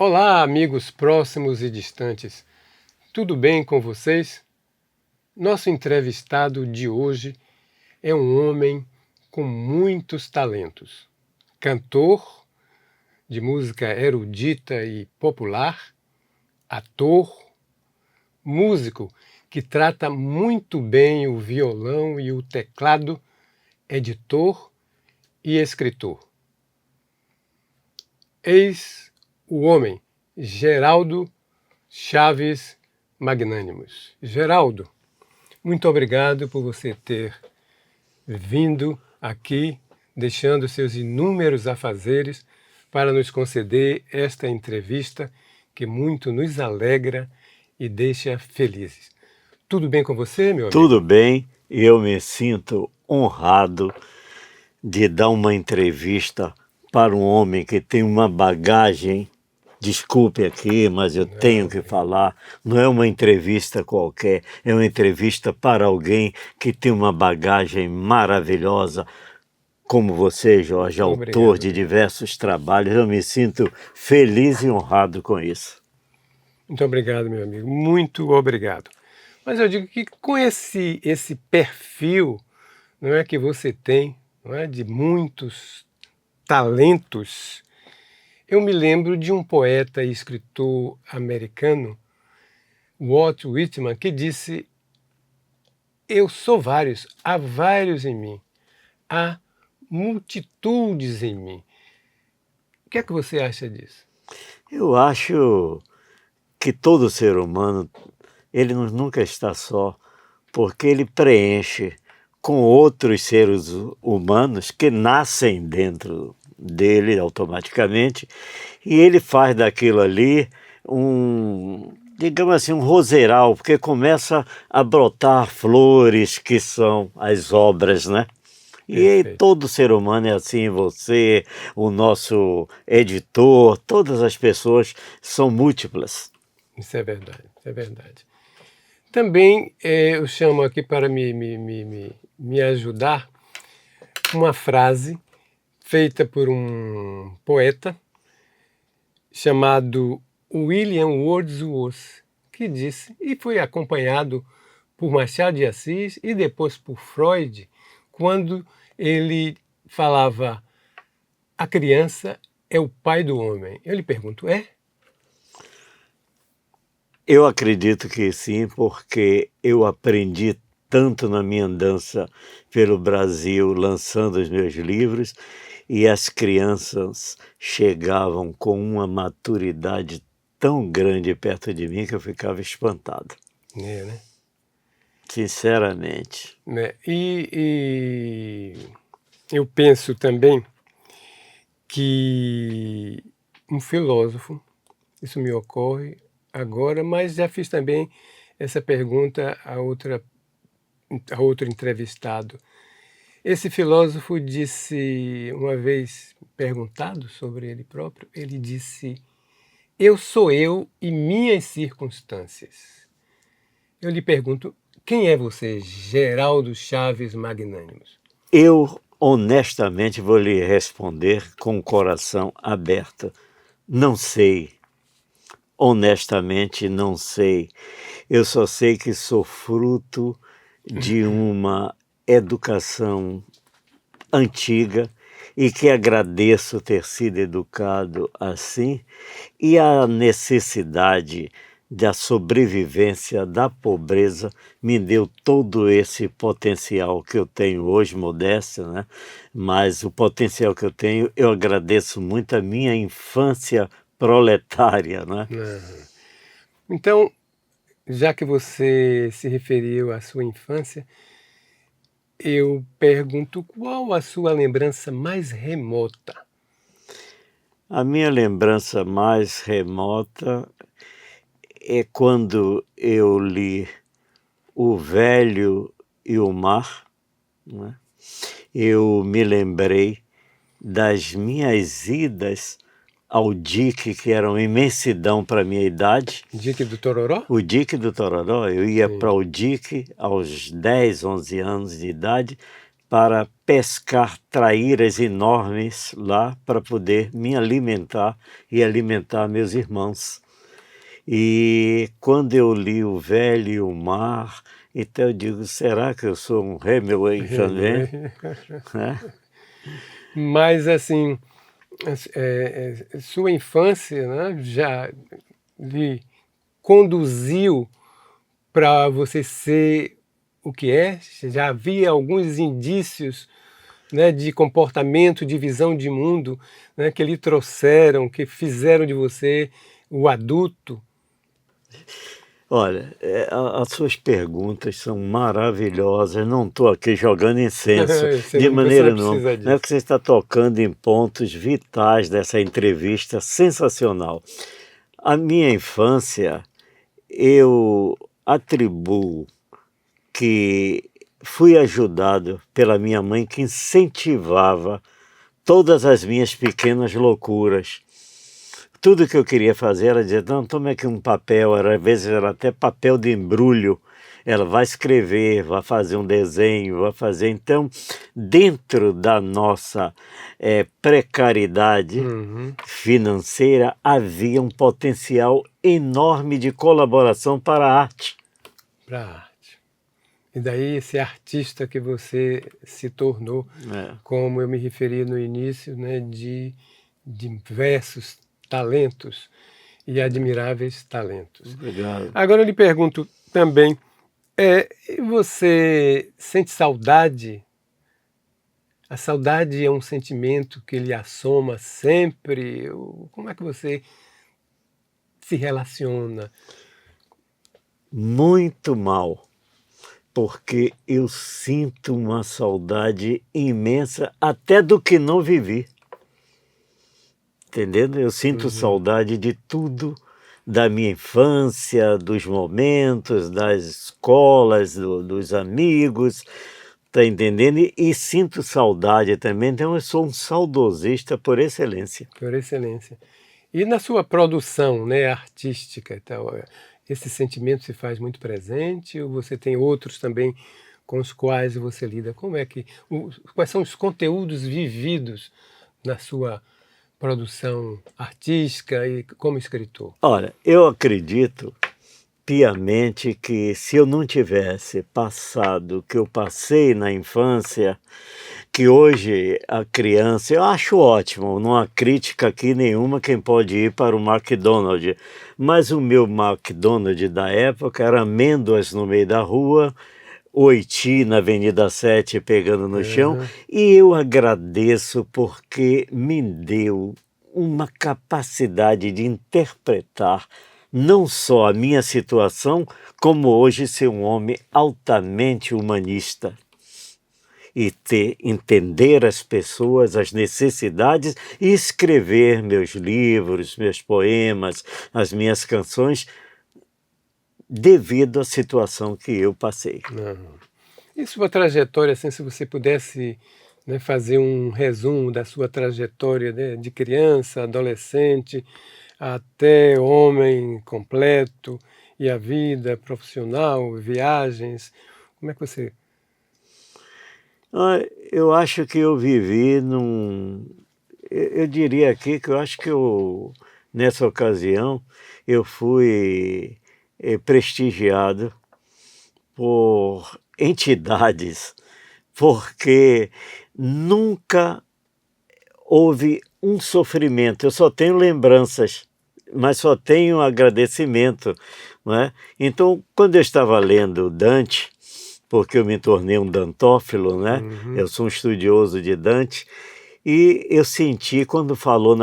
Olá, amigos próximos e distantes. Tudo bem com vocês? Nosso entrevistado de hoje é um homem com muitos talentos. Cantor de música erudita e popular, ator, músico que trata muito bem o violão e o teclado, editor e escritor. Eis o homem, Geraldo Chaves Magnânimos. Geraldo, muito obrigado por você ter vindo aqui, deixando seus inúmeros afazeres para nos conceder esta entrevista que muito nos alegra e deixa felizes. Tudo bem com você, meu amigo? Tudo bem, eu me sinto honrado de dar uma entrevista para um homem que tem uma bagagem. Desculpe aqui, mas eu tenho que falar. Não é uma entrevista qualquer, é uma entrevista para alguém que tem uma bagagem maravilhosa, como você, Jorge, autor de diversos trabalhos. Eu me sinto feliz e honrado com isso. Muito obrigado, meu amigo. Muito obrigado. Mas eu digo que com esse perfil, não é, que você tem, não é, de muitos talentos, eu me lembro de um poeta e escritor americano, Walt Whitman, que disse: eu sou vários, há vários em mim, há multitudes em mim. O que é que você acha disso? Eu acho que todo ser humano, ele nunca está só, porque ele preenche com outros seres humanos que nascem dentro dele automaticamente, e ele faz daquilo ali digamos assim, um roseral, porque começa a brotar flores que são as obras, né? E todo ser humano é assim, você, o nosso editor, todas as pessoas são múltiplas. Isso é verdade, isso é verdade. Também eu chamo aqui para me ajudar uma frase feita por um poeta chamado William Wordsworth, que disse, e foi acompanhado por Machado de Assis e depois por Freud, quando ele falava: a criança é o pai do homem. Eu lhe pergunto, é? Eu acredito que sim, porque eu aprendi tanto na minha andança pelo Brasil, lançando os meus livros, e as crianças chegavam com uma maturidade tão grande perto de mim que eu ficava espantado. É, né? Sinceramente. E eu penso também que um filósofo, isso me ocorre agora, mas já fiz também essa pergunta a outro entrevistado. Esse filósofo disse, uma vez perguntado sobre ele próprio, ele disse: eu sou eu e minhas circunstâncias. Eu lhe pergunto, quem é você, Geraldo Chaves Magnânimos? Eu, honestamente, vou lhe responder com o coração aberto. Não sei. Honestamente, não sei. Eu só sei que sou fruto de uma educação antiga e que agradeço ter sido educado assim, e a necessidade da sobrevivência da pobreza me deu todo esse potencial que eu tenho hoje, modéstia, né? Mas o potencial que eu tenho, eu agradeço muito a minha infância proletária, né? Então, já que você se referiu à sua infância, eu pergunto, qual a sua lembrança mais remota? A minha lembrança mais remota é quando eu li O Velho e o Mar, né? Eu me lembrei das minhas idas ao dique, que era uma imensidão para a minha idade. Dique do Tororó? O dique do Tororó. Eu ia para o dique aos 10, 11 anos de idade para pescar traíras enormes lá para poder me alimentar e alimentar meus irmãos. E quando eu li O Velho e o Mar, então eu digo, será que eu sou um Hemingway também? Né? Mas, assim, sua infância, né, já lhe conduziu para você ser o que é? Já havia alguns indícios, né, de comportamento, de visão de mundo, né, que lhe trouxeram, que fizeram de você o adulto? Olha, as suas perguntas são maravilhosas, não estou aqui jogando incenso, de Você não maneira nenhuma. precisa Não é disso. que você está tocando em pontos vitais dessa entrevista sensacional. A minha infância, eu atribuo que fui ajudado pela minha mãe, que incentivava todas as minhas pequenas loucuras. Tudo que eu queria fazer era dizer, não, tome aqui um papel, às vezes era até papel de embrulho, ela vai escrever, vai fazer um desenho, vai fazer. Então, dentro da nossa precariedade financeira, havia um potencial enorme de colaboração para a arte. Para a arte. E daí esse artista que você se tornou, como eu me referi no início, né, de diversos talentos e admiráveis talentos. Obrigado. Agora eu lhe pergunto também, você sente saudade? A saudade é um sentimento que lhe assoma sempre? Como é que você se relaciona? Muito mal, porque eu sinto uma saudade imensa até do que não vivi. Entendendo? Eu sinto saudade de tudo, da minha infância, dos momentos, das escolas, dos amigos, tá entendendo? E sinto saudade também, então eu sou um saudosista por excelência. Por excelência. E na sua produção, né, artística, então, esse sentimento se faz muito presente ou você tem outros também com os quais você lida? Quais são os conteúdos vividos na sua produção artística e como escritor? Olha, eu acredito piamente que se eu não tivesse passado o que eu passei na infância, que hoje a criança, eu acho ótimo, não há crítica aqui nenhuma quem pode ir para o McDonald's, mas o meu McDonald's da época era amêndoas no meio da rua, Oiti na Avenida 7 pegando no chão, e eu agradeço porque me deu uma capacidade de interpretar não só a minha situação, como hoje ser um homem altamente humanista e entender as pessoas, as necessidades e escrever meus livros, meus poemas, as minhas canções devido à situação que eu passei. E sua trajetória, assim, se você pudesse, né, fazer um resumo da sua trajetória, né, de criança, adolescente, até homem completo, e a vida profissional, viagens, como é que você... Eu acho que eu vivi eu diria aqui que eu acho que nessa ocasião, eu fui prestigiado por entidades, porque nunca houve um sofrimento. Eu só tenho lembranças, mas só tenho agradecimento, não é? Então, quando eu estava lendo Dante, porque eu me tornei um dantófilo, né? Eu sou um estudioso de Dante, e eu senti quando falou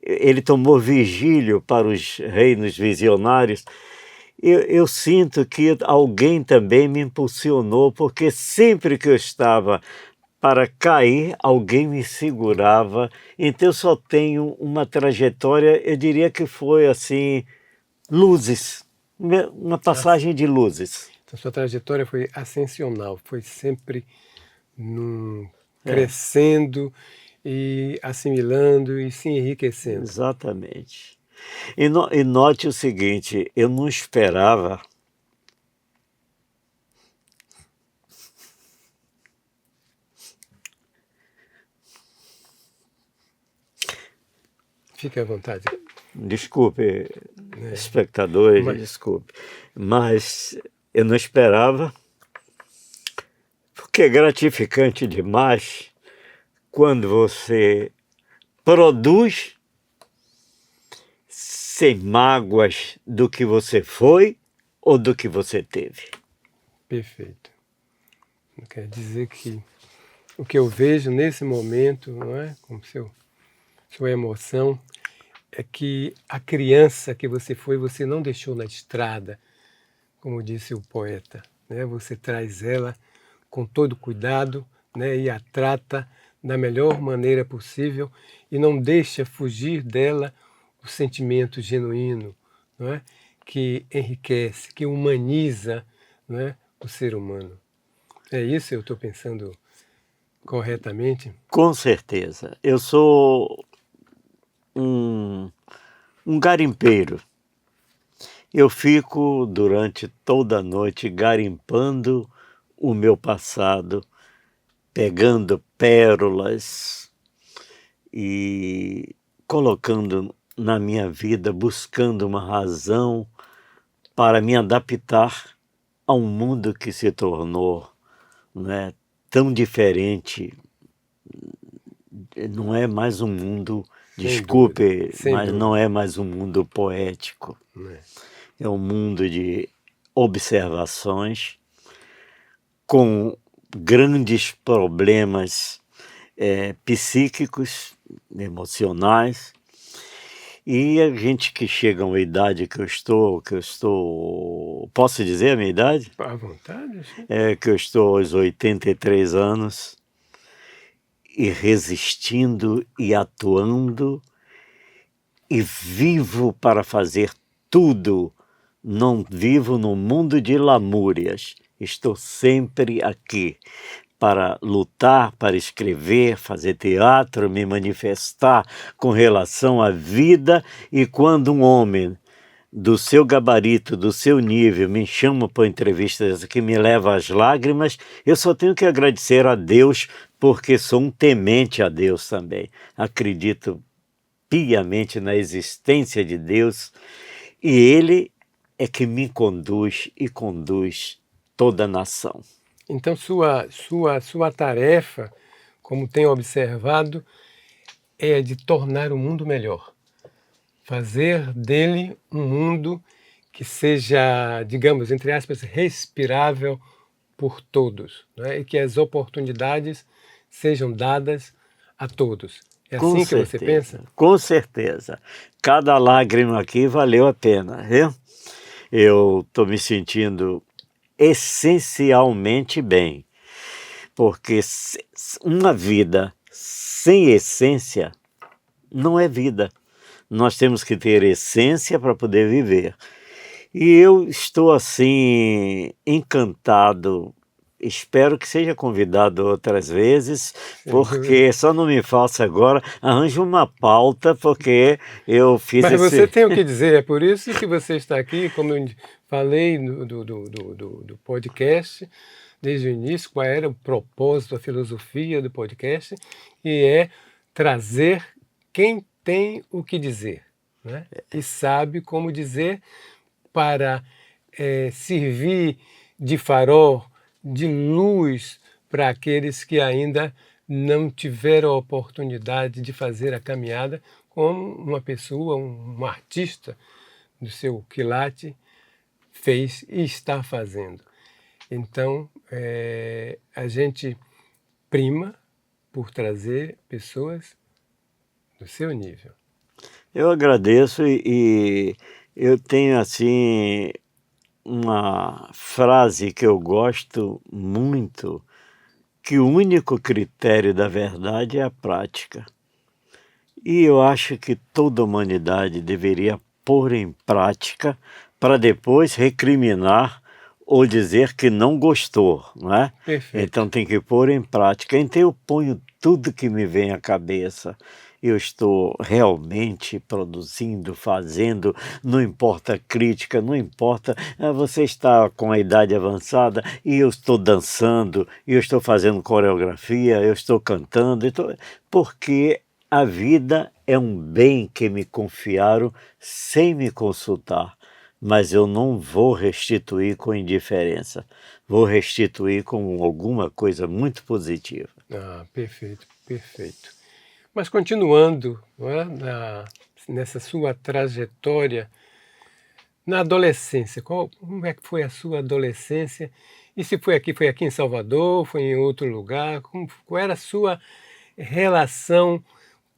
ele tomou Vigílio para os reinos visionários, eu sinto que alguém também me impulsionou, porque sempre que eu estava para cair, alguém me segurava. Então eu só tenho uma trajetória, eu diria que foi assim, luzes, uma passagem de luzes. Então, sua trajetória foi ascensional, foi sempre crescendo e assimilando e se enriquecendo. Exatamente. E note o seguinte, eu não esperava Fique à vontade. Desculpe, espectadores, desculpe. Mas eu não esperava, porque é gratificante demais quando você produz sem mágoas do que você foi ou do que você teve. Perfeito. Quer dizer que o que eu vejo nesse momento, não é, com sua emoção, é que a criança que você foi, você não deixou na estrada, como disse o poeta, né? Você traz ela com todo cuidado, né? E a trata da melhor maneira possível e não deixa fugir dela o sentimento genuíno, não é? Que enriquece, que humaniza, não é? O ser humano. É isso, eu estou pensando corretamente? Com certeza. Eu sou um garimpeiro. Eu fico durante toda a noite garimpando o meu passado, pegando pérolas e colocando na minha vida, buscando uma razão para me adaptar a um mundo que se tornou, né, tão diferente. Não é mais um mundo, desculpe, mas não é mais um mundo poético. É um mundo de observações com grandes problemas psíquicos, emocionais. E a gente que chega a uma idade que eu estou, posso dizer a minha idade? À vontade. Sim. Que eu estou aos 83 anos e resistindo e atuando e vivo para fazer tudo. Não vivo num mundo de lamúrias. Estou sempre aqui para lutar, para escrever, fazer teatro, me manifestar com relação à vida. E quando um homem do seu gabarito, do seu nível, me chama para entrevistas que me leva às lágrimas, eu só tenho que agradecer a Deus, porque sou um temente a Deus também. Acredito piamente na existência de Deus e Ele é que me conduz e conduz toda a nação. Então sua tarefa, como tenho observado, é de tornar o mundo melhor. Fazer dele um mundo que seja, digamos, entre aspas, respirável por todos, né? E que as oportunidades sejam dadas a todos. É assim que você pensa? Com certeza. Cada lágrima aqui valeu a pena, viu? Eu estou me sentindo essencialmente bem, porque uma vida sem essência não é vida. Nós temos que ter essência para poder viver. E eu estou assim encantado. Espero que seja convidado outras vezes, porque só não me faça agora, arranje uma pauta, porque eu fiz Mas você tem o que dizer, é por isso que você está aqui, como eu falei do podcast, desde o início, qual era o propósito, a filosofia do podcast, e é trazer quem tem o que dizer, né? E sabe como dizer para servir de farol, de luz para aqueles que ainda não tiveram a oportunidade de fazer a caminhada como uma pessoa, um artista do seu quilate fez e está fazendo. Então, a gente prima por trazer pessoas do seu nível. Eu agradeço e eu tenho assim uma frase que eu gosto muito, que o único critério da verdade é a prática. E eu acho que toda a humanidade deveria pôr em prática para depois recriminar ou dizer que não gostou, não é? Perfeito. Então tem que pôr em prática. Então eu ponho tudo que me vem à cabeça. Eu estou realmente produzindo, fazendo, não importa a crítica, não importa, você está com a idade avançada e eu estou dançando, eu estou fazendo coreografia, eu estou cantando, porque a vida é um bem que me confiaram sem me consultar, mas eu não vou restituir com indiferença. Vou restituir com alguma coisa muito positiva. Ah, perfeito, perfeito. Mas continuando, não é, nessa sua trajetória na adolescência, como é que foi a sua adolescência? E se foi aqui em Salvador, foi em outro lugar? Qual era a sua relação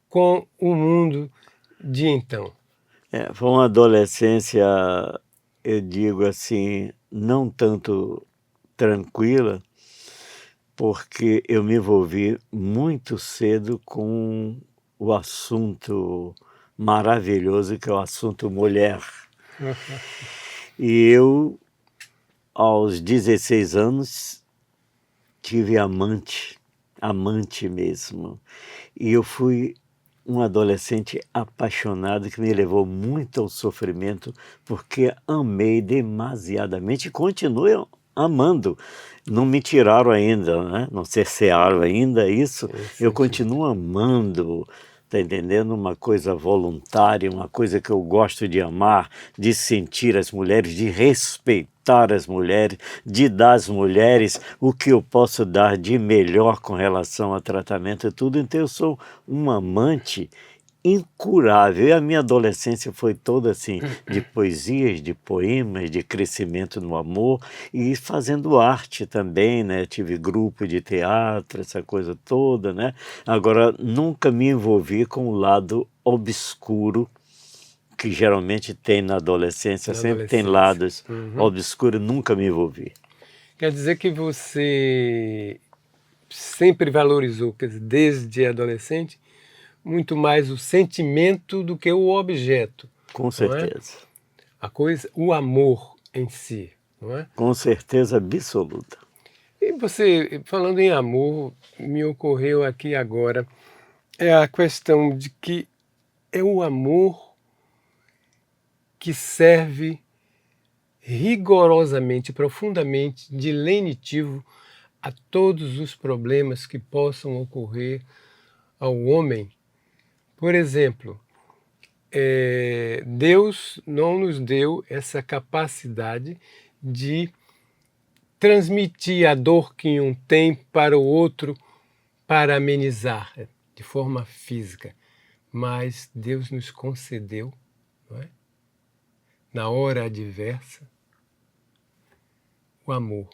com o mundo de então? Foi uma adolescência, eu digo assim, não tanto tranquila, porque eu me envolvi muito cedo com o assunto maravilhoso que é o assunto mulher. E eu, aos 16 anos, tive amante mesmo. E eu fui um adolescente apaixonado que me levou muito ao sofrimento, porque amei demasiadamente e continuo amando. Não me tiraram ainda, né? Não cercearam ainda isso. Eu continuo amando, tá entendendo? Uma coisa voluntária, uma coisa que eu gosto de amar, de sentir as mulheres, de respeitar as mulheres, de dar às mulheres o que eu posso dar de melhor com relação a tratamento e tudo. Então eu sou um amante incurável. E a minha adolescência foi toda assim, de poesias, de poemas, de crescimento no amor e fazendo arte também, né? Tive grupo de teatro, essa coisa toda, né? Agora, nunca me envolvi com o lado obscuro que geralmente tem na adolescência, sempre tem lados obscuros, nunca me envolvi. Quer dizer que você sempre valorizou, quer dizer, desde adolescente, muito mais o sentimento do que o objeto. Com certeza. A coisa, o amor em si, não é? Com certeza absoluta. E você, falando em amor, me ocorreu aqui agora a questão de que é o amor que serve rigorosamente, profundamente, de lenitivo a todos os problemas que possam ocorrer ao homem. Por exemplo, Deus não nos deu essa capacidade de transmitir a dor que um tem para o outro para amenizar de forma física, mas Deus nos concedeu, não é? Na hora adversa, o amor.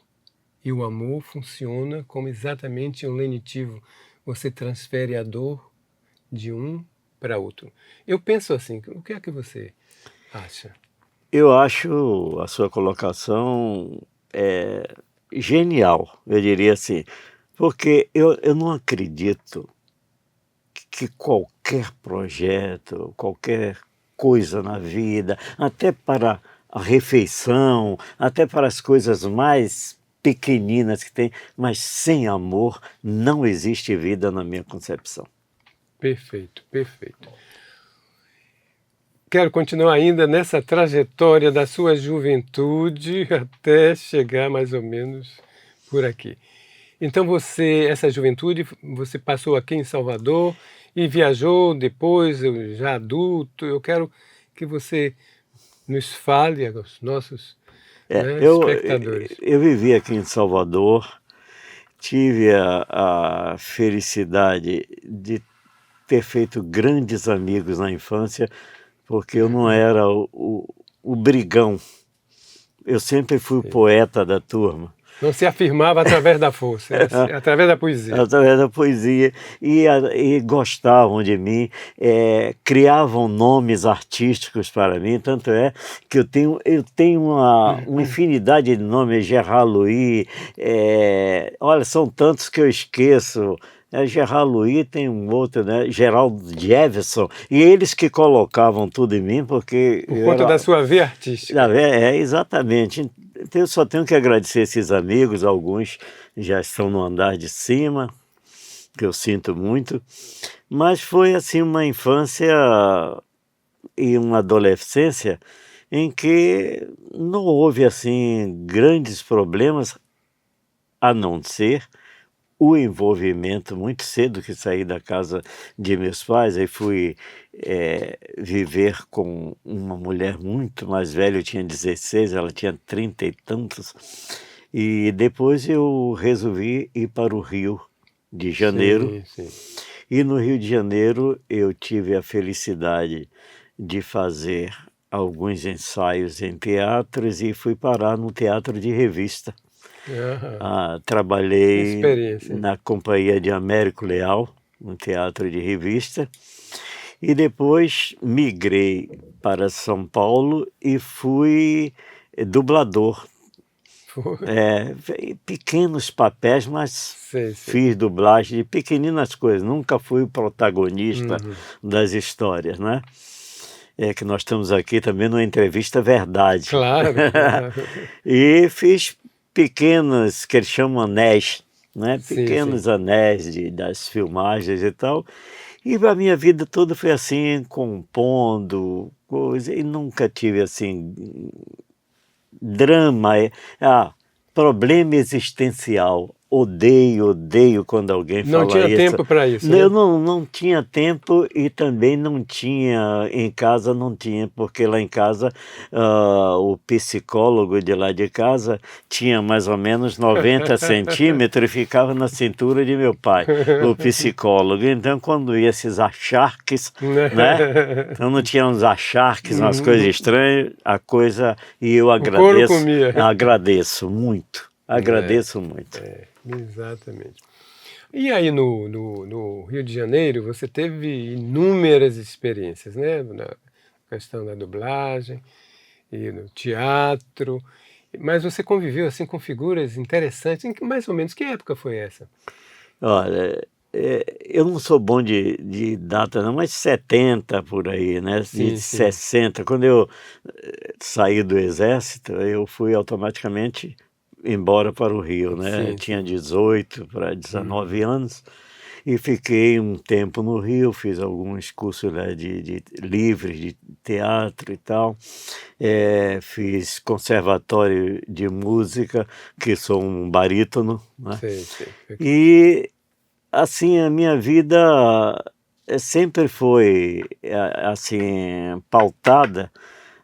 E o amor funciona como exatamente um lenitivo. Você transfere a dor de um para outro. Eu penso assim, o que é que você acha? Eu acho a sua colocação genial, eu diria assim, porque eu não acredito que qualquer projeto, qualquer coisa na vida, até para a refeição, até para as coisas mais pequeninas que tem, mas sem amor não existe vida na minha concepção. Perfeito, perfeito. Quero continuar ainda nessa trajetória da sua juventude até chegar mais ou menos por aqui. Então essa juventude, você passou aqui em Salvador e viajou depois, já adulto. Eu quero que você nos fale aos nossos espectadores. Eu vivi aqui em Salvador, tive a felicidade de ter feito grandes amigos na infância, porque eu não era o brigão. Eu sempre fui o poeta da turma. Não se afirmava através da força, através da poesia. Através da poesia. E gostavam de mim, criavam nomes artísticos para mim, tanto é que eu tenho uma infinidade de nomes, Gerard Louis, olha, são tantos que eu esqueço. Gerard Louis, tem um outro, né? Gerald Jefferson, e eles que colocavam tudo em mim, porque... Por conta da sua veia artística. Exatamente. Então eu só tenho que agradecer esses amigos, alguns já estão no andar de cima, que eu sinto muito, mas foi assim uma infância e uma adolescência em que não houve assim grandes problemas, a não ser o envolvimento muito cedo que saí da casa de meus pais, aí fui viver com uma mulher muito mais velha, eu tinha 16, ela tinha 30 e tantos, e depois eu resolvi ir para o Rio de Janeiro, Sim, sim. e no Rio de Janeiro eu tive a felicidade de fazer alguns ensaios em teatros e fui parar no teatro de revista. Aham. Trabalhei Experiência. na companhia de Américo Leal, no teatro de revista, e depois migrei para São Paulo e fui dublador. Foi. Pequenos papéis, mas Sei, sei. fiz dublagem de pequeninas coisas, nunca fui o protagonista Uhum. das histórias, né? É que nós estamos aqui também numa entrevista verdade. Claro, claro. E fiz pequenos, que eles chamam anéis, né? Sim, Pequenos sim. anéis das filmagens e tal. E a minha vida toda foi assim, compondo coisa, e nunca tive assim drama, problema existencial. Odeio quando alguém Não fala tinha isso. tempo para isso, Eu né? não tinha tempo e também não tinha, em casa não tinha, porque lá em casa o psicólogo de lá de casa tinha mais ou menos 90 centímetros e ficava na cintura de meu pai, o psicólogo. Então, quando ia esses acharques, né? Então não tinha uns acharques, umas coisas estranhas, e eu O couro comia. agradeço muito, É, agradeço muito. exatamente. E aí no Rio de Janeiro você teve inúmeras experiências, né? Na questão da dublagem e no teatro, mas você conviveu assim com figuras interessantes. Mais ou menos que época foi essa? Olha, eu não sou bom de data não, mas 70 por aí, né, de Sim, sim. 60. Quando eu saí do exército, eu fui automaticamente embora para o Rio, né, Sim, tinha sim. 18 para 19 anos, e fiquei um tempo no Rio, fiz alguns cursos lá de livres, de teatro e tal, fiz conservatório de música, que sou um barítono, né, Sei, sei. e assim, a minha vida sempre foi assim, pautada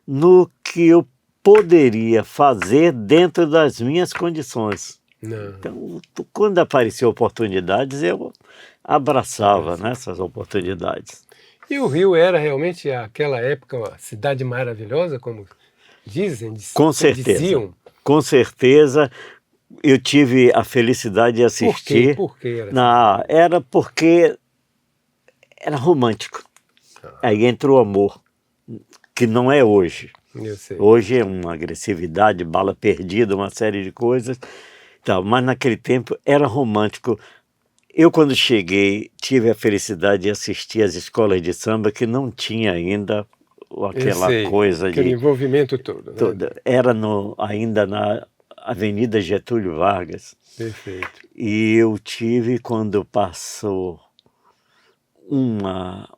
no que eu poderia fazer dentro das minhas condições. Não, Então, quando apareciam oportunidades, eu abraçava, né, abraço. essas oportunidades. E o Rio era realmente aquela época uma cidade maravilhosa, como dizem, Com certeza, diziam. com certeza, eu tive a felicidade de Por quê? assistir. Por que era assim? Era porque era romântico. Ah, Aí entra o amor, que não é hoje. eu sei. Hoje é uma agressividade, bala perdida, uma série de coisas, tal. Mas naquele tempo era romântico. Eu, quando cheguei, tive a felicidade de assistir às escolas de samba que não tinha ainda Eu aquela sei. coisa Aquele de envolvimento todo, né? toda. Era ainda na Avenida Getúlio Vargas. Perfeito. E eu tive quando passou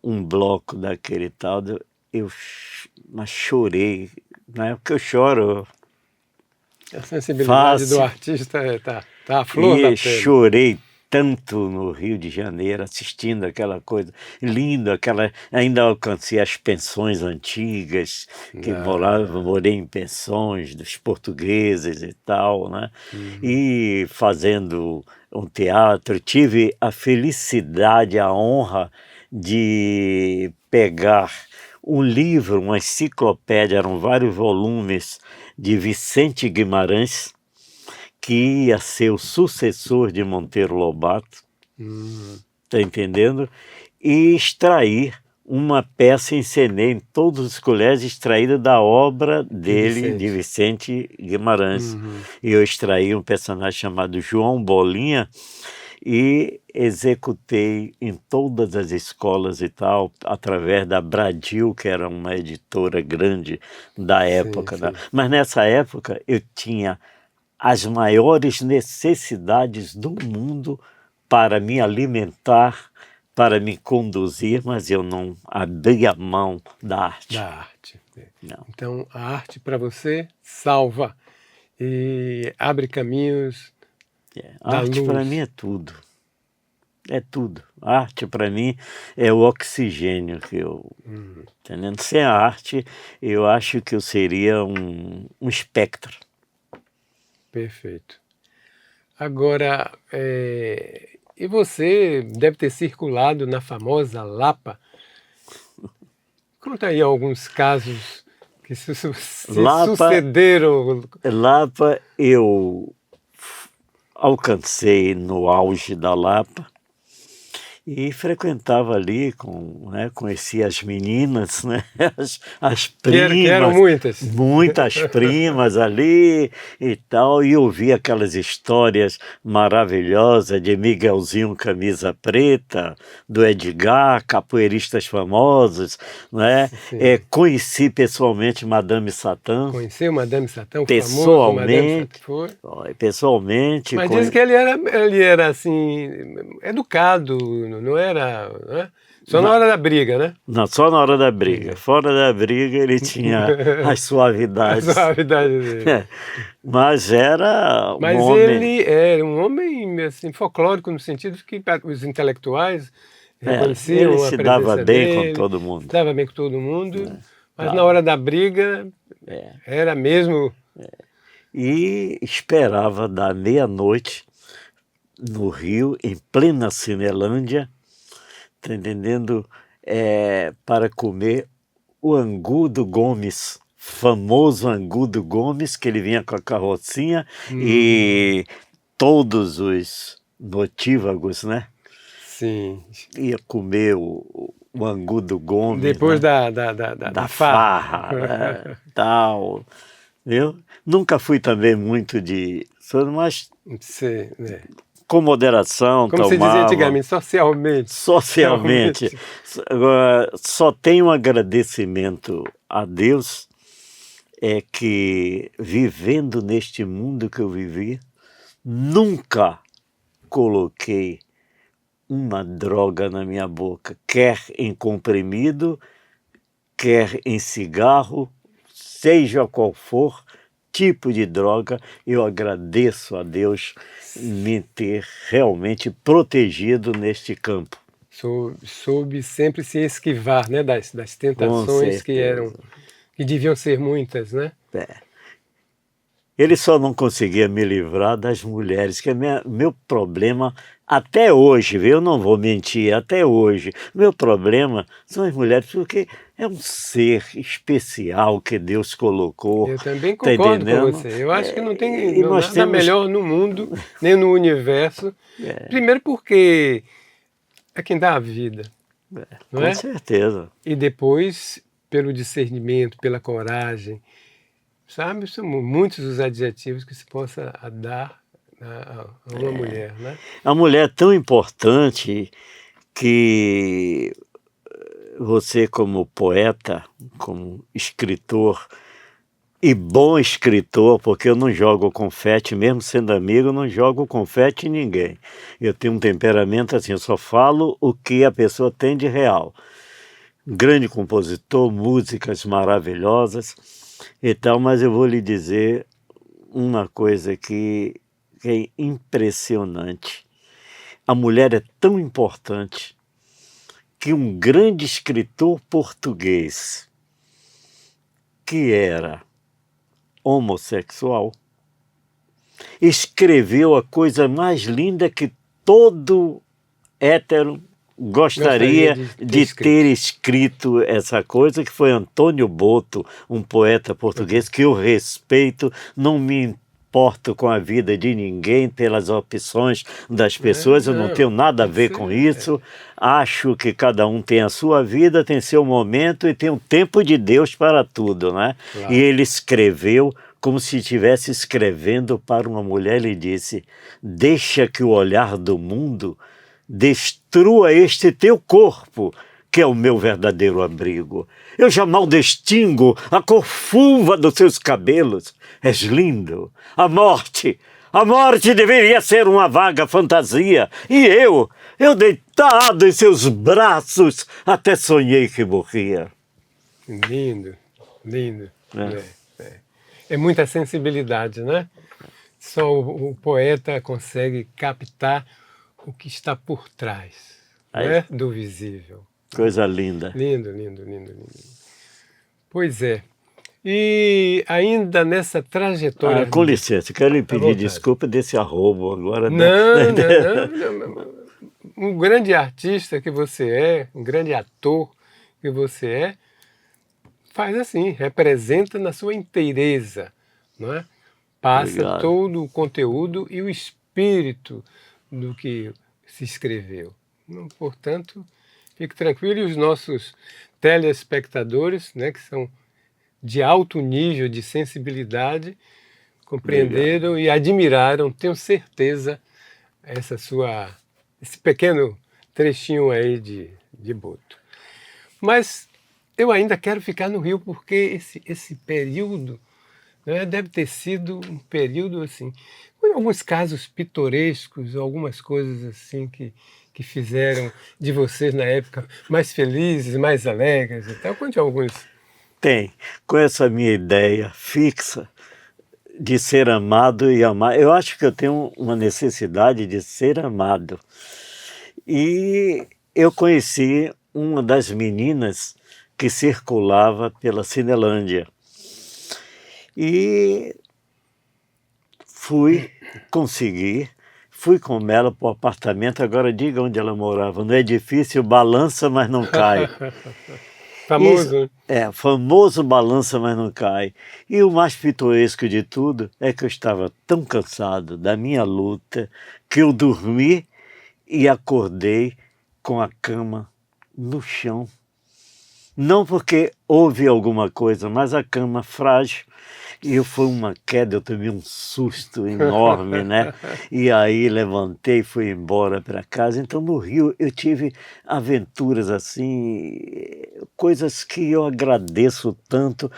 um bloco daquele tal, mas chorei, na época eu choro A sensibilidade do fácil, artista tá à flor da e pele. chorei tanto no Rio de Janeiro, assistindo aquela coisa linda, ainda alcancei as pensões antigas, que Ah, morei em pensões dos portugueses e tal, né? uhum. E fazendo um teatro, tive a felicidade, a honra de pegar um livro, uma enciclopédia, eram vários volumes de Vicente Guimarães, que ia ser o sucessor de Monteiro Lobato, Uhum. tá entendendo? E extrair uma peça, encenei em todos os colégios, extraída da obra De dele, de Vicente. Vicente Guimarães. Uhum. E eu extraí um personagem chamado João Bolinha e executei em todas as escolas e tal, através da Bradil, que era uma editora grande da Sim, época, né? sim. Mas nessa época eu tinha as maiores necessidades do mundo para me alimentar, para me conduzir, mas eu não abri a mão da arte. Da arte. Não. Então, a arte para você salva e abre caminhos da Arte luz. para mim é tudo. É tudo. Arte para mim é o oxigênio que eu... Entendendo? Sem a arte, eu acho que eu seria um espectro. Perfeito. Agora, e você deve ter circulado na famosa Lapa. Conta aí alguns casos que se Lapa, sucederam. Lapa eu alcancei no auge da Lapa e frequentava ali, conhecia as meninas, né? As Que eram primas, muitas. muitas primas ali e tal, e ouvia aquelas histórias maravilhosas de Miguelzinho Camisa Preta, do Edgar, capoeiristas famosos, né? Sim. Conheci pessoalmente Madame Satã, Conheceu Madame Satã, o famoso Madame Satã? pessoalmente, Foi. pessoalmente, Mas dizem que ele era assim, educado, não era, né? Só na hora da briga, né? não, só na hora da briga. Fora da briga ele tinha as A suavidades. suavidade dele. Mas era um Mas homem. ele era um homem assim, folclórico no sentido de que os intelectuais Ele reconheciam a se dava presença bem com dele, todo se mundo. dava bem com todo mundo, mas na Dava. hora da briga era mesmo. E esperava da meia-noite no Rio, em plena Cinelândia, tá entendendo? Para comer o angu do Gomes, famoso angu do Gomes, que ele vinha com a carrocinha e todos os notívagos, né? Sim. Ia comer o angu do Gomes, Depois né? da farra, farra. né? Tal. Eu nunca fui também muito mas Sim, com moderação como se dizia tomava. antigamente, socialmente. Socialmente. Agora, só tenho um agradecimento a Deus, que vivendo neste mundo que eu vivi, nunca coloquei uma droga na minha boca, quer em comprimido, quer em cigarro, seja qual for tipo de droga, eu agradeço a Deus me ter realmente protegido neste campo. Soube sempre se esquivar, né, das Com tentações certeza. que deviam ser muitas, né? Ele só não conseguia me livrar das mulheres, que é meu problema até hoje, viu? Eu não vou mentir, até hoje. Meu problema são as mulheres, porque é um ser especial que Deus colocou. Eu também Tá concordo com entendendo? você. Eu acho que não tem E nós nada temos. melhor no mundo, nem no universo. Primeiro porque é quem dá a vida, não Com é? certeza. E depois pelo discernimento, pela coragem. Sabe, são muitos os adjetivos que se possa dar a uma mulher, né? A mulher é tão importante que você, como poeta, como escritor, e bom escritor, porque eu não jogo confete, mesmo sendo amigo, eu não jogo confete em ninguém. Eu tenho um temperamento assim, eu só falo o que a pessoa tem de real. Grande compositor, músicas maravilhosas e tal, mas eu vou lhe dizer uma coisa que é impressionante. A mulher é tão importante que um grande escritor português, que era homossexual, escreveu a coisa mais linda que todo hétero gostaria de ter escrito essa coisa, que foi Antônio Boto, um poeta português que eu respeito, não me importo com a vida de ninguém, pelas opções das pessoas, eu não tenho nada a ver com isso. Acho que cada um tem a sua vida, tem seu momento e tem o tempo de Deus para tudo, né? Claro. E ele escreveu como se estivesse escrevendo para uma mulher. Ele disse: deixa que o olhar do mundo destrua este teu corpo, que é o meu verdadeiro abrigo. Eu já mal distingo a cor fulva dos seus cabelos. És lindo. A morte deveria ser uma vaga fantasia. E eu deitado em seus braços, até sonhei que morria. Lindo, lindo. É muita sensibilidade, né? só o poeta consegue captar o que está por trás, Aí, né, do visível. coisa linda. Lindo, lindo, lindo, lindo. Pois é. E ainda nessa trajetória. Com licença, quero lhe À pedir vontade. desculpa desse arrobo agora. Não, não. Um grande artista que você é, um grande ator que você é, faz assim, representa na sua inteireza, não é? Passa Obrigado. todo o conteúdo e o espírito do que se escreveu. Portanto, fique tranquilo, e os nossos telespectadores, né, que são de alto nível de sensibilidade, compreenderam e admiraram, tenho certeza, esse pequeno trechinho aí de Boto. Mas eu ainda quero ficar no Rio, porque esse período, né, deve ter sido um período assim, com alguns casos pitorescos, algumas coisas assim que fizeram de vocês na época mais felizes, mais alegres e tal. Conte alguns. Tem. Com essa minha ideia fixa de ser amado e amar, eu acho que eu tenho uma necessidade de ser amado. E eu conheci uma das meninas que circulava pela Cinelândia. E consegui, fui com ela para o apartamento. Agora diga onde ela morava. No edifício Balança, mas não cai. Famoso. Famoso Balança, mas não cai. E o mais pitoresco de tudo é que eu estava tão cansado da minha luta que eu dormi e acordei com a cama no chão. Não porque houve alguma coisa, mas a cama frágil. E foi uma queda, eu tomei um susto enorme, né? E aí levantei e fui embora para casa. Então no Rio eu tive aventuras assim, coisas que eu agradeço tanto,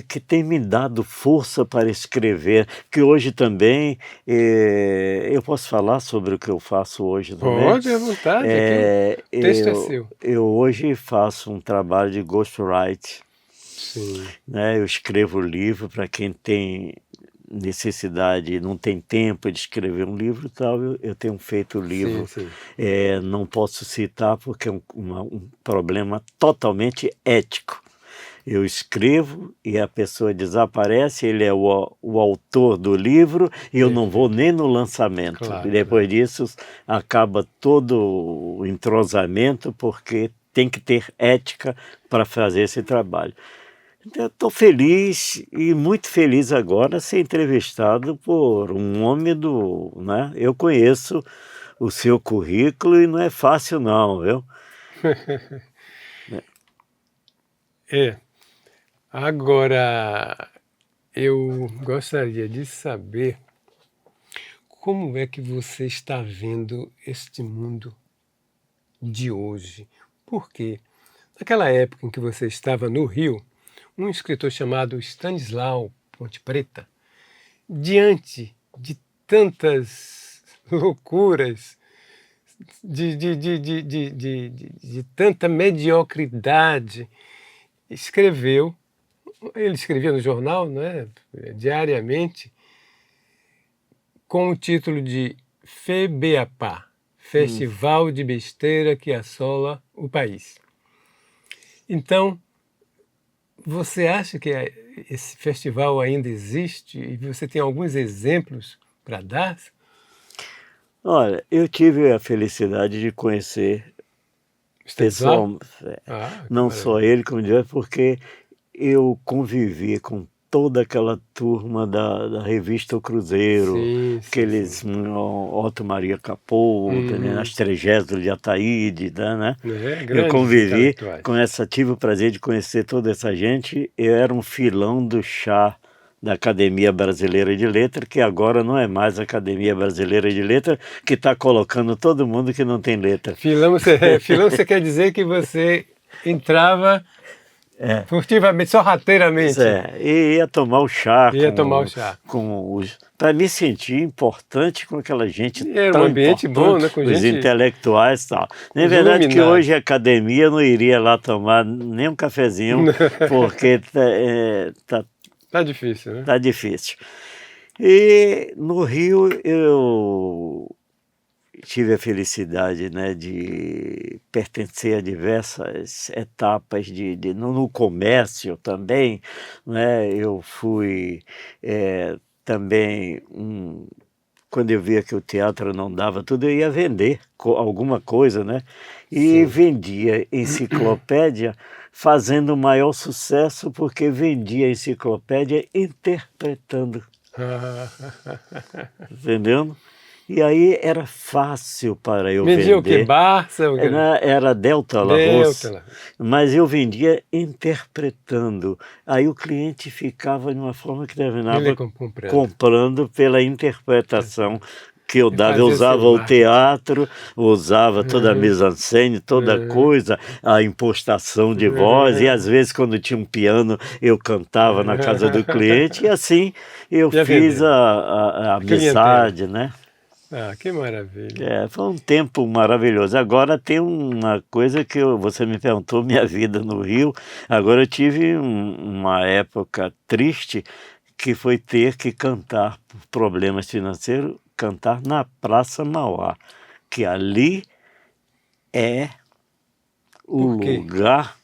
que tem me dado força para escrever, que hoje também, eu posso falar sobre o que eu faço hoje também? Pode, à vontade, aqui o texto é seu. Eu hoje faço um trabalho de ghostwriting. Sim. Né? Eu escrevo livro para quem tem necessidade, não tem tempo de escrever um livro e tal. Eu tenho feito livro, sim. Não posso citar porque é um problema totalmente ético. Eu escrevo e a pessoa desaparece, ele é o autor do livro e eu não vou nem no lançamento. Claro, e depois disso acaba todo o entrosamento, porque tem que ter ética para fazer esse trabalho. Então, eu estou feliz e muito feliz agora ser entrevistado por um homem né? Eu conheço o seu currículo e não é fácil não, viu? Agora, eu gostaria de saber como é que você está vendo este mundo de hoje. Porque naquela época em que você estava no Rio, um escritor chamado Stanislau Ponte Preta, diante de tantas loucuras, de tanta mediocridade, ele escrevia no jornal, né, diariamente, com o título de FEBEAPA, Festival de Besteira que Assola o País. Então, você acha que esse festival ainda existe e você tem alguns exemplos para dar? Olha, eu tive a felicidade de conhecer pessoal, não só ele, como dizer, porque eu convivi com toda aquela turma da revista O Cruzeiro, aqueles Otto Maria Capô, né, as Tregésias de Ataíde, né? Eu convivi com essa, tive o prazer de conhecer toda essa gente. Eu era um filão do chá da Academia Brasileira de Letras, que agora não é mais a Academia Brasileira de Letras, que está colocando todo mundo que não tem letra. Filão, você quer dizer que você entrava furtivamente, sorrateiramente. E ia tomar o chá. Para me sentir importante com aquela gente era um ambiente bom, né? Com os gente intelectuais e tal. Na verdade que hoje a academia não iria lá tomar nem um cafezinho, porque tá difícil, né? Tá difícil. E no Rio eu tive a felicidade, né, de pertencer a diversas etapas no comércio também, né? Eu fui também quando eu via que o teatro não dava tudo, eu ia vender alguma coisa, né? E Sim. vendia enciclopédia, fazendo o maior sucesso porque vendia enciclopédia interpretando, entendendo? E aí era fácil para eu Vendia o quê? vender. Barça? O quê? Era Delta Delta. Larrosse, mas eu vendia interpretando. Aí o cliente ficava de uma forma que Ele terminava comprando. comprando pela interpretação que eu E dava. Eu fazia seu usava o marketing. teatro, usava toda a mise-en-scène, toda coisa, a impostação de voz, e às vezes quando tinha um piano eu cantava na casa do cliente, e assim eu Ia fiz vendendo. a Clientela. amizade, né? Ah, que maravilha. Foi um tempo maravilhoso. Agora tem uma coisa que você me perguntou, minha vida no Rio. Agora eu tive uma época triste que foi ter que cantar por problemas financeiros, cantar na Praça Mauá, que ali é o Por quê? lugar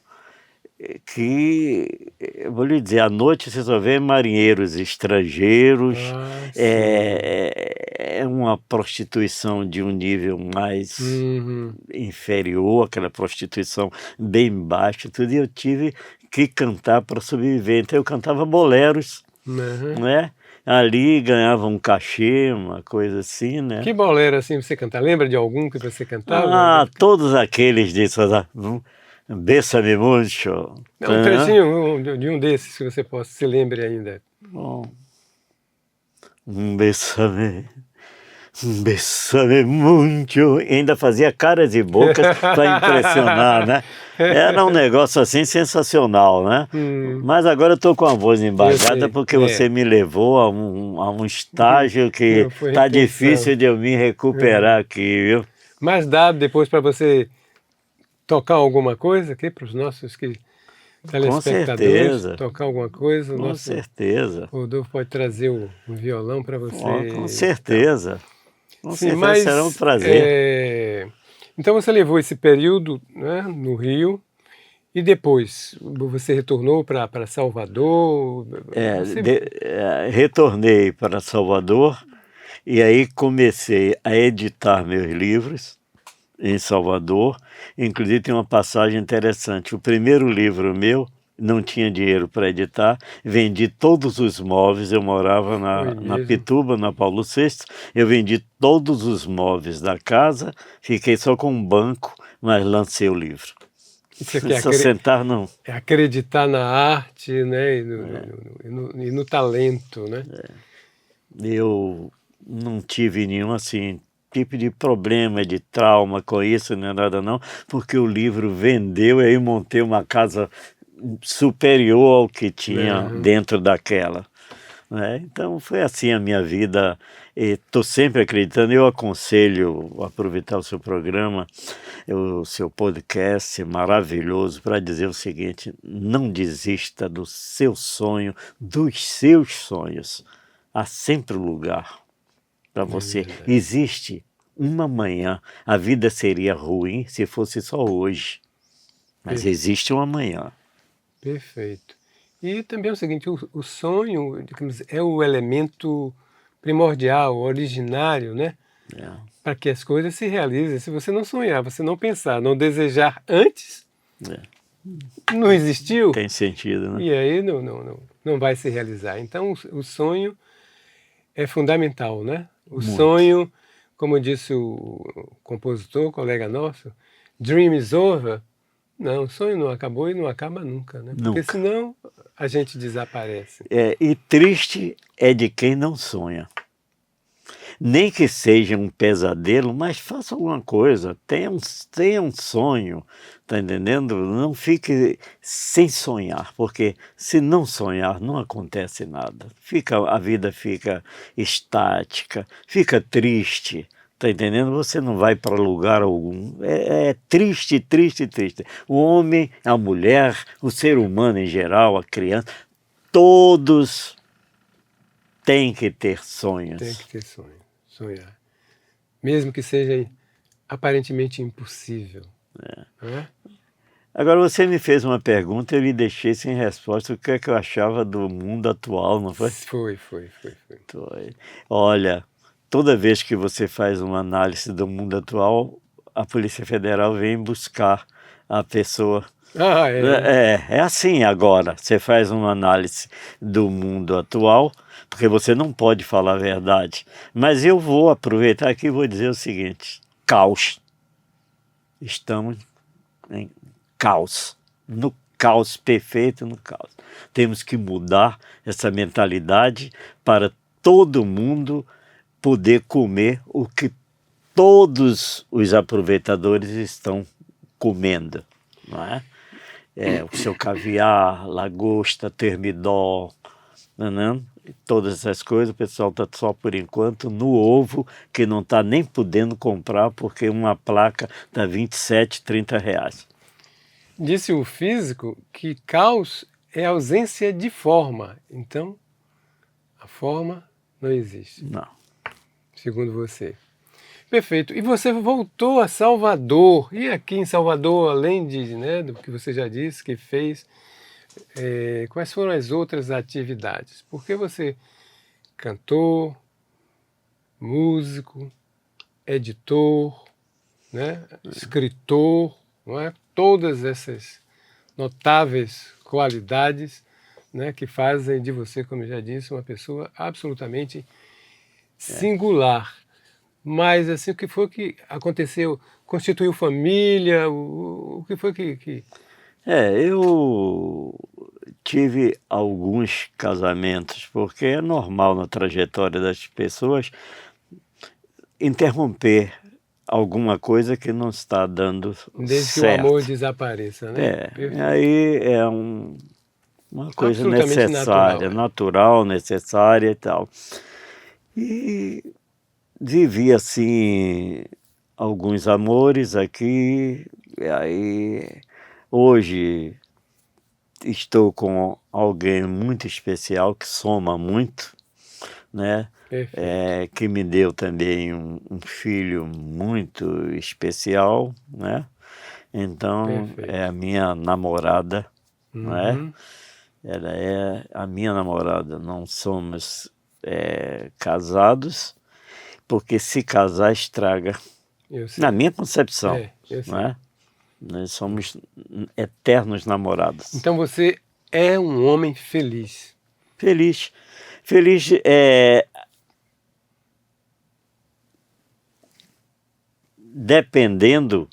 que, eu vou lhe dizer, à noite você só vê marinheiros estrangeiros, Ah, sim. é uma prostituição de um nível mais Uhum. inferior, aquela prostituição bem baixa, tudo, e eu tive que cantar para sobreviver. Então eu cantava boleros, Uhum. né? Ali ganhava um cachê, uma coisa assim, né? Que bolero assim você canta? Lembra de algum que você cantava? Todos aqueles disso, Bésame mucho. Não, um trechinho de um desses, se você possa, se lembre ainda. Bom, bésame, bésame mucho. E ainda fazia caras e bocas para impressionar, né? Era um negócio assim sensacional, né? Mas agora eu estou com a voz Eu embargada sei. porque você me levou a um estágio que Não foi tá intenção. difícil de eu me recuperar aqui, viu? Mas dá depois para você tocar alguma coisa aqui para os nossos Com telespectadores, certeza, tocar alguma coisa. O com nosso certeza. Rodolfo pode trazer o violão para Com você. Então, certeza. Com sim, certeza será um mas prazer. então você levou esse período, né, no Rio e depois você retornou para Salvador. Você Retornei para Salvador e aí comecei a editar meus livros em Salvador. Inclusive tem uma passagem interessante. O primeiro livro meu não tinha dinheiro para editar, vendi todos os móveis. Eu morava foi na mesmo. Pituba, na Paulo VI. Eu vendi todos os móveis da casa, fiquei só com um banco, mas lancei o livro. Isso aqui Só sentar não. é acreditar na arte, né, e no talento, né? Eu não tive nenhum assim tipo de problema, de trauma com isso, nem nada não, porque o livro vendeu e aí montei uma casa superior ao que tinha Uhum. dentro daquela, né? Então foi assim a minha vida. Estou sempre acreditando. Eu aconselho aproveitar o seu programa, o seu podcast maravilhoso, para dizer o seguinte: não desista do seu sonho, dos seus sonhos. Há sempre lugar para você. verdade. Existe uma manhã. A vida seria ruim se fosse só hoje, mas existe um amanhã. Perfeito. E também é o seguinte, o sonho, digamos, é o elemento primordial, originário, né? É. Para que as coisas se realizem. Se você não sonhar, você não pensar, não desejar antes, não existiu, Tem sentido, né? e aí não vai se realizar. Então, o sonho é fundamental, né? O Muito. sonho, como disse o compositor, colega nosso, dream is over. Não, o sonho não acabou e não acaba nunca, né? Porque Nunca. senão a gente desaparece. E triste é de quem não sonha. Nem que seja um pesadelo, mas faça alguma coisa, tenha um sonho, tá entendendo? Não fique sem sonhar, porque se não sonhar não acontece nada. A vida fica estática, fica triste, tá entendendo? Você não vai para lugar algum. É triste, triste, triste. O homem, a mulher, o ser humano em geral, a criança, todos tem que ter Tem sonhos. que ter sonho, sonhar. Mesmo que seja aparentemente impossível. Não é? Agora, você me fez uma pergunta e eu lhe deixei sem resposta. O que é que eu achava do mundo atual, não foi? Foi. Foi. Olha, toda vez que você faz uma análise do mundo atual, a Polícia Federal vem buscar a pessoa. Ah, é. É assim agora. Você faz uma análise do mundo atual, porque você não pode falar a verdade. Mas eu vou aproveitar aqui e vou dizer o seguinte: caos. Estamos em caos. No caos, perfeito no caos. Temos que mudar essa mentalidade para todo mundo poder comer o que todos os aproveitadores estão comendo, não é? O seu caviar, lagosta, termidor, né? Todas essas coisas, o pessoal está só por enquanto no ovo, que não está nem podendo comprar porque uma placa está 27, 30 reais. Disse o físico que caos é ausência de forma. Então, a forma não existe, Não. segundo você. Perfeito. E você voltou a Salvador. E aqui em Salvador, além do que você já disse, que fez, quais foram as outras atividades? Porque você cantor, músico, editor, né, escritor, não é? Todas essas notáveis qualidades, né, que fazem de você, como eu já disse, uma pessoa absolutamente singular. Mas assim, o que foi que aconteceu? Constituiu família? O que foi que... Eu tive alguns casamentos, porque é normal na trajetória das pessoas interromper alguma coisa que não está dando Desde que o certo. amor desapareça, né? Aí é uma coisa Absolutamente necessária, natural, necessária e tal. E vivi assim alguns amores aqui, e aí hoje estou com alguém muito especial que soma muito, né? Que me deu também um filho muito especial, né? Então é a minha namorada, né? Ela é a minha namorada. Não somos casados, porque se casar estraga, na minha concepção, né? Nós somos eternos namorados. Então você é um homem feliz. Feliz dependendo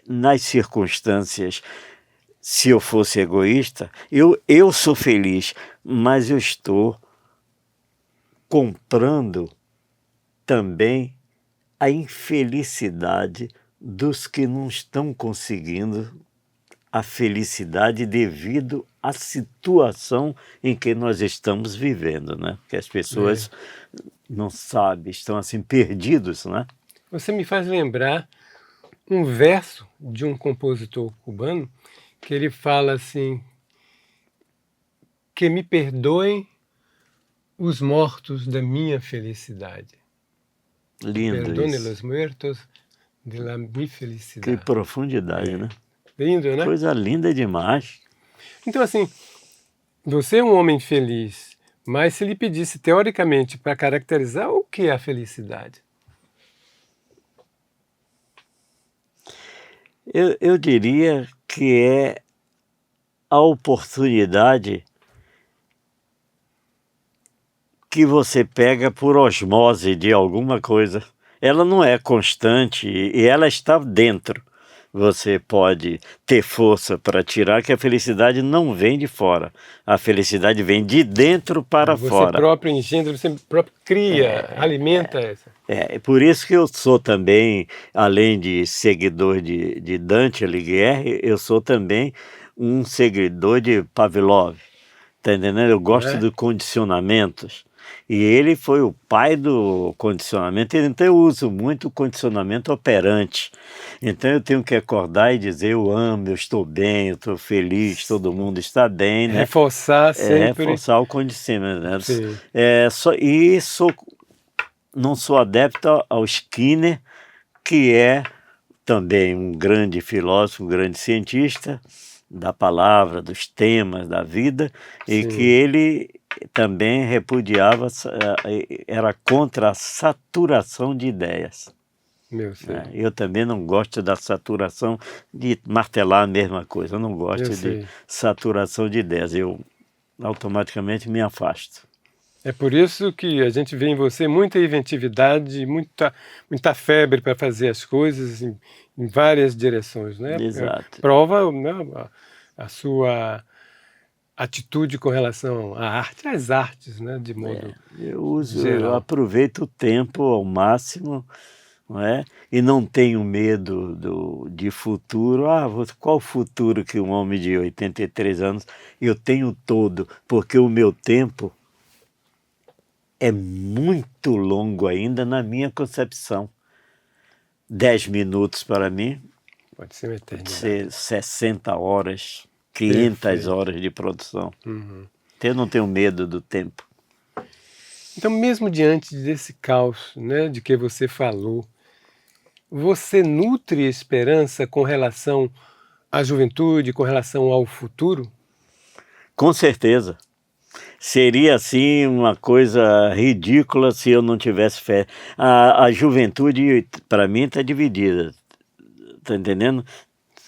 nas circunstâncias. Se eu fosse egoísta, eu sou feliz, mas eu estou comprando também a infelicidade dos que não estão conseguindo a felicidade devido à situação em que nós estamos vivendo, né? Que as pessoas não sabem, estão assim perdidos, né? Você me faz lembrar um verso de um compositor cubano que ele fala assim: que me perdoem os mortos da minha felicidade. Lindo Perdone isso. los muertos de la mi felicidade. Que profundidade, né? Lindo, né? Coisa linda demais. Então, assim, você é um homem feliz, mas se lhe pedisse, teoricamente, para caracterizar o que é a felicidade? Eu diria que é a oportunidade que você pega por osmose de alguma coisa. Ela não é constante e ela está dentro. Você pode ter força para tirar, que a felicidade não vem de fora. A felicidade vem de dentro para fora. Você próprio engendra, você próprio cria, alimenta essa. É por isso que eu sou também, além de seguidor de Dante Alighieri, eu sou também um seguidor de Pavlov. Tá entendendo? Eu gosto de condicionamentos. E ele foi o pai do condicionamento, então eu uso muito o condicionamento operante. Então eu tenho que acordar e dizer, eu amo, eu estou bem, eu estou feliz, todo mundo está bem, né? Reforçar sempre. Reforçar o condicionamento, né? Sim. Não sou adepto ao Skinner, que é também um grande filósofo, um grande cientista da palavra, dos temas, da vida, e Sim. que ele também repudiava, era contra a saturação de ideias. Meu sei. Eu também não gosto da saturação de martelar a mesma coisa, eu não gosto de sei. saturação de ideias, eu automaticamente me afasto. É por isso que a gente vê em você muita inventividade, muita febre para fazer as coisas em várias direções, né? Exato. Prova, né, a sua atitude com relação à arte, às artes, né, de modo Eu geral. aproveito o tempo ao máximo, não é? E não tenho medo de futuro. Qual futuro que um homem de 83 anos eu tenho todo, porque o meu tempo é muito longo ainda na minha concepção. 10 minutos para mim Pode ser uma pode eternidade. ser 60 horas, 500 horas de produção. Uhum. Então eu não tenho medo do tempo. Então, mesmo diante desse caos, né, de que você falou, você nutre esperança com relação à juventude, com relação ao futuro? Com certeza. Seria, assim, uma coisa ridícula se eu não tivesse fé. A juventude, para mim, está dividida, está entendendo?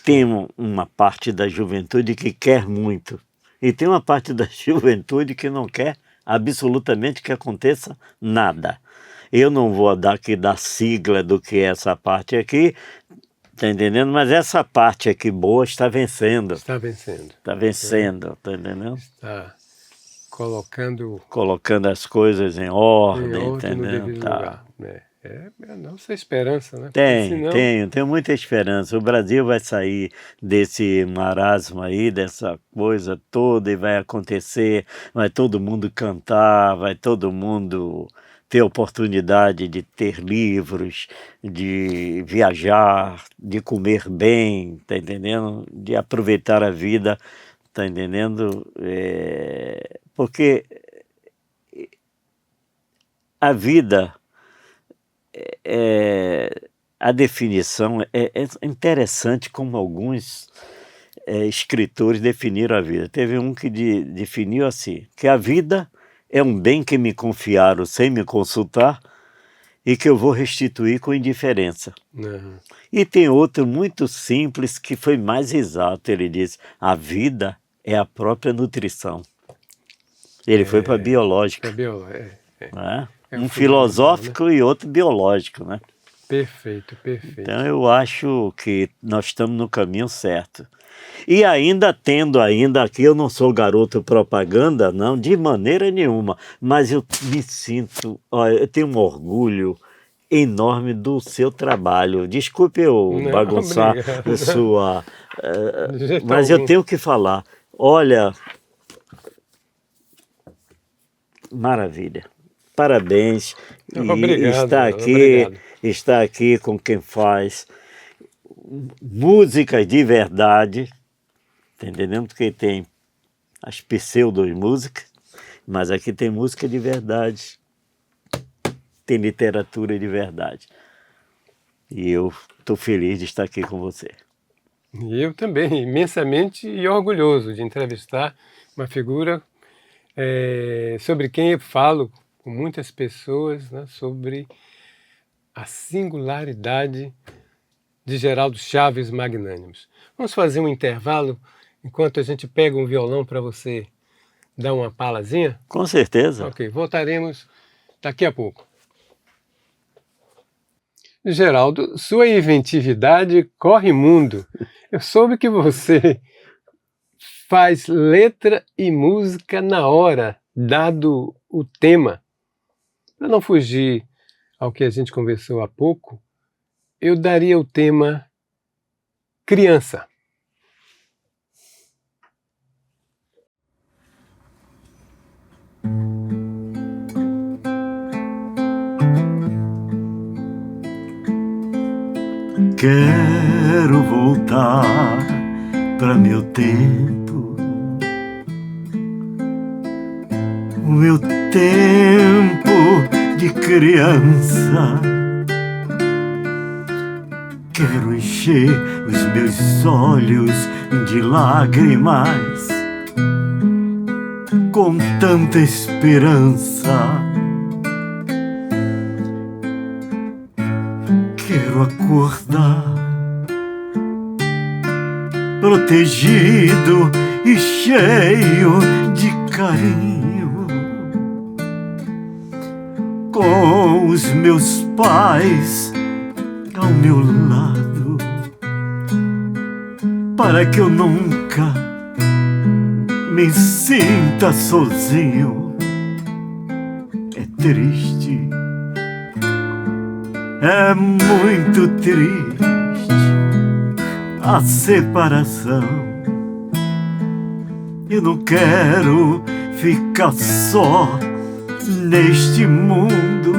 Tem uma parte da juventude que quer muito, e tem uma parte da juventude que não quer absolutamente que aconteça nada. Eu não vou dar aqui da sigla do que é essa parte aqui, está entendendo? Mas essa parte aqui boa está vencendo. Está vencendo. Está vencendo, está entendendo? Está colocando as coisas em ordem, no entendeu? devido lugar. É a nossa esperança, né? Tenho muita esperança. O Brasil vai sair desse marasmo aí, dessa coisa toda, e vai acontecer, vai todo mundo cantar, vai todo mundo ter oportunidade de ter livros, de viajar, de comer bem, tá entendendo? De aproveitar a vida, tá entendendo? Porque a vida, a definição é interessante como alguns escritores definiram a vida. Teve um que definiu assim, que a vida é um bem que me confiaram sem me consultar e que eu vou restituir com indiferença. Uhum. E tem outro muito simples que foi mais exato, ele diz, a vida é a própria nutrição. Ele foi para a biológica. Né? Um filosófico, né? E outro biológico, né? Perfeito. Então eu acho que nós estamos no caminho certo. E ainda tendo aqui, eu não sou garoto propaganda, não, de maneira nenhuma, mas eu me sinto, eu tenho um orgulho enorme do seu trabalho. Desculpe eu bagunçar a sua... mas eu tenho que falar. Olha, maravilha. Parabéns. Obrigado, está aqui com quem faz músicas de verdade, tá entendendo? Porque tem as pseudo-músicas, mas aqui tem música de verdade, tem literatura de verdade. E eu estou feliz de estar aqui com você. E eu também, imensamente e orgulhoso de entrevistar uma figura sobre quem eu falo com muitas pessoas, né, sobre a singularidade de Geraldo Chaves Magnânimos. Vamos fazer um intervalo enquanto a gente pega um violão para você dar uma palazinha? Com certeza. Ok, voltaremos daqui a pouco. Geraldo, sua inventividade corre mundo. Eu soube que você faz letra e música na hora, dado o tema. Para não fugir ao que a gente conversou há pouco, eu daria o tema criança. Quero voltar para meu tempo, o meu tempo de criança. Quero encher os meus olhos de lágrimas com tanta esperança. Quero acordar protegido e cheio de carinho, com os meus pais ao meu lado, para que eu nunca me sinta sozinho. É triste, é muito triste a separação. Eu não quero ficar só neste mundo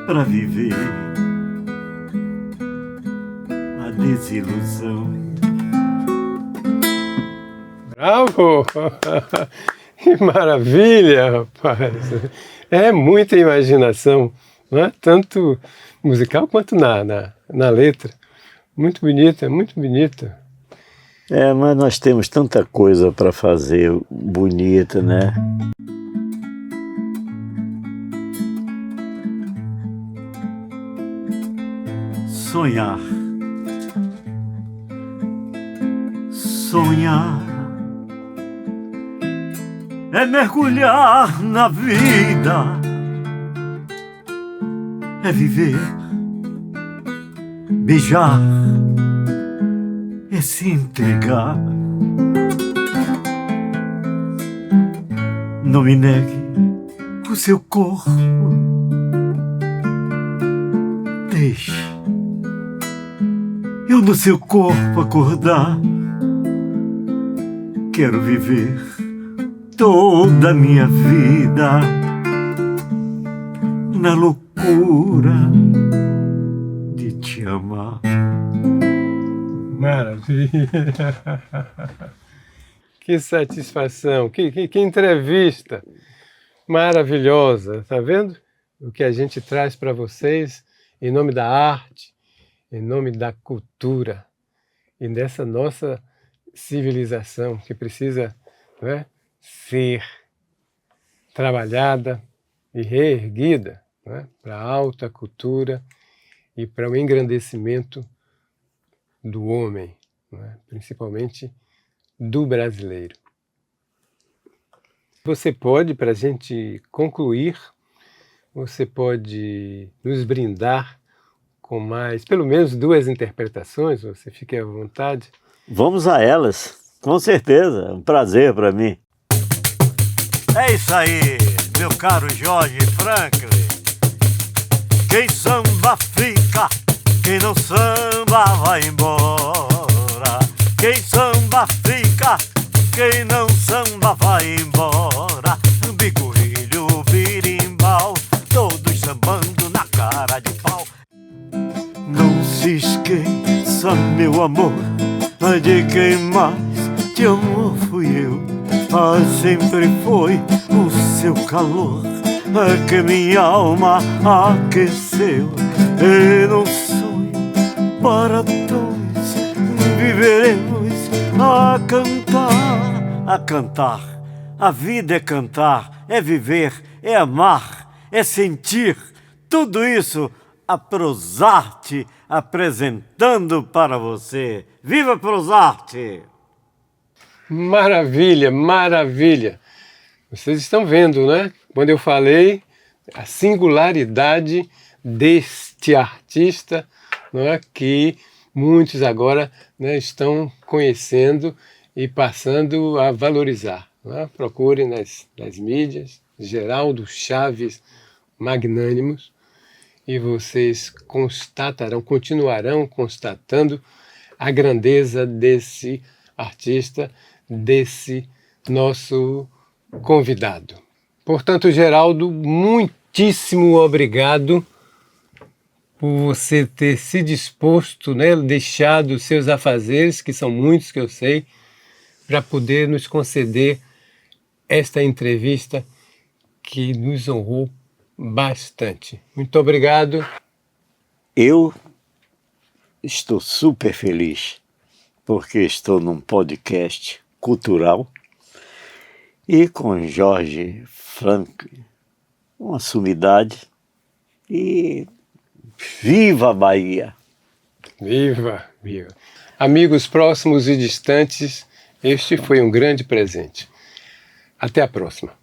para viver a desilusão. Bravo! Que maravilha, rapaz! É muita imaginação, não é? Tanto musical quanto na letra. Muito bonita, muito bonita. É, mas nós temos tanta coisa para fazer bonita, né? Sonhar. Sonhar é mergulhar na vida, é viver, beijar, é se entregar. Não me negue o seu corpo, deixe eu no seu corpo acordar. Quero viver toda a minha vida na loucura de te amar. Maravilha! Que satisfação, que entrevista maravilhosa, tá vendo? O que a gente traz para vocês em nome da arte, em nome da cultura e dessa nossa civilização que precisa, né, ser trabalhada e reerguida, né, para a alta cultura e para o engrandecimento do homem, né, principalmente do brasileiro. Você pode, para a gente concluir, você pode nos brindar com mais, pelo menos 2 interpretações, você fique à vontade. Vamos a elas, com certeza, é um prazer para mim. É isso aí, meu caro Jorge Franklin. Quem samba fica, quem não samba vai embora. Quem samba fica, quem não samba vai embora. Bigorrilho, birimbau, todos sambando na cara de pau. Não se esqueça, meu amor, de quem mais te amou fui eu. Sempre foi o seu calor que minha alma aqueceu. E num sonho para dois viveremos a cantar. A cantar, a vida é cantar, é viver, é amar, é sentir. Tudo isso a Prosarte apresentando para você. Viva Prosarte! Maravilha, maravilha! Vocês estão vendo, né? Quando eu falei a singularidade deste artista, não é? Que muitos agora, né, estão conhecendo e passando a valorizar. Não é? Procurem nas mídias, Geraldo Chaves Magnânimos, e vocês constatarão, continuarão constatando a grandeza desse artista, desse nosso convidado. Portanto, Geraldo, muitíssimo obrigado por você ter se disposto, né, deixado os seus afazeres, que são muitos que eu sei, para poder nos conceder esta entrevista que nos honrou bastante. Muito obrigado. Eu estou super feliz porque estou num podcast cultural e com Jorge Frank, uma sumidade, e viva a Bahia! Viva, viva. Amigos próximos e distantes, este foi um grande presente. Até a próxima.